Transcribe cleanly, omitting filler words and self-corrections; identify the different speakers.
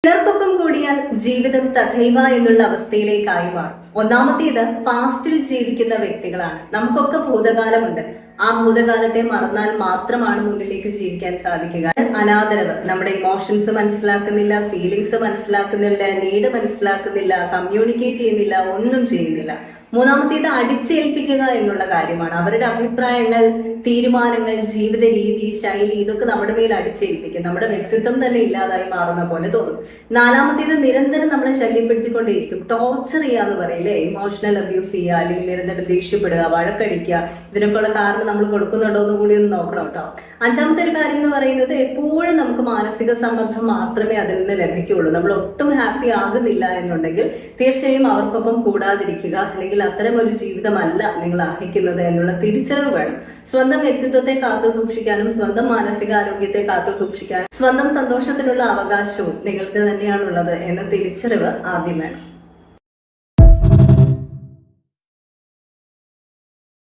Speaker 1: ചിലർക്കൊപ്പം കൂടിയാൽ ജീവിതം തഥൈവ എന്നുള്ള അവസ്ഥയിലേക്കായി മാറും. ഒന്നാമത്തേത് പാസ്റ്റിൽ ജീവിക്കുന്ന വ്യക്തികളാണ്. നമുക്കൊക്കെ ഭൂതകാലമുണ്ട്. ആ ഭൂതകാലത്തെ മറന്നാൽ മാത്രമാണ് മുന്നിലേക്ക് ജീവിക്കാൻ സാധിക്കുക. അനാദരവ്, നമ്മുടെ ഇമോഷൻസ് മനസ്സിലാക്കുന്നില്ല, ഫീലിങ്സ് മനസ്സിലാക്കുന്നില്ല, നീഡ് മനസ്സിലാക്കുന്നില്ല, കമ്മ്യൂണിക്കേറ്റ് ചെയ്യുന്നില്ല, ഒന്നും ചെയ്യുന്നില്ല. മൂന്നാമത്തേത് അടിച്ചേൽപ്പിക്കുക എന്നുള്ള കാര്യമാണ്. അവരുടെ അഭിപ്രായങ്ങൾ, തീരുമാനങ്ങൾ, ജീവിത രീതി, ശൈലി ഇതൊക്കെ നമ്മുടെ മേൽ അടിച്ചേൽപ്പിക്കും. നമ്മുടെ വ്യക്തിത്വം തന്നെ ഇല്ലാതായി മാറുന്ന പോലെ തോന്നും. നാലാമത്തേത് നിരന്തരം നമ്മളെ ശല്യപ്പെടുത്തിക്കൊണ്ടേയിരിക്കും. ടോർച്ചർ ചെയ്യാന്ന് പറയില്ലേ, ഇമോഷണൽ അബ്യൂസ് ചെയ്യുക, അല്ലെങ്കിൽ നിരന്തരം ദേഷ്യപ്പെടുക, വഴക്കടിക്കുക. ഇതിനൊക്കെയുള്ള കാരണം നമ്മൾ കൊടുക്കുന്നുണ്ടോ എന്ന് കൂടി ഒന്ന് നോക്കണം കേട്ടോ. അഞ്ചാമത്തെ ഒരു കാര്യം എന്ന് പറയുന്നത്, എപ്പോഴും നമുക്ക് മാനസിക സമ്മർദ്ദം മാത്രമേ അതിൽ നിന്ന് ലഭിക്കുകയുള്ളൂ. നമ്മൾ ഒട്ടും ഹാപ്പി ആകുന്നില്ല എന്നുണ്ടെങ്കിൽ തീർച്ചയായും അവർക്കൊപ്പം കൂടാതിരിക്കുക, അല്ലെങ്കിൽ അത്തരം ഒരു ജീവിതമല്ല നിങ്ങൾ അർഹിക്കുന്നത് എന്നുള്ള തിരിച്ചറിവ് വേണം. സ്വന്തം വ്യക്തിത്വത്തെ കാത്തു സൂക്ഷിക്കാനും സ്വന്തം മാനസികാരോഗ്യത്തെ കാത്തു സൂക്ഷിക്കാനും സ്വന്തം സന്തോഷത്തിനുള്ള അവകാശവും നിങ്ങൾക്ക് തന്നെയാണുള്ളത് എന്ന തിരിച്ചറിവ് ആദ്യം വേണം.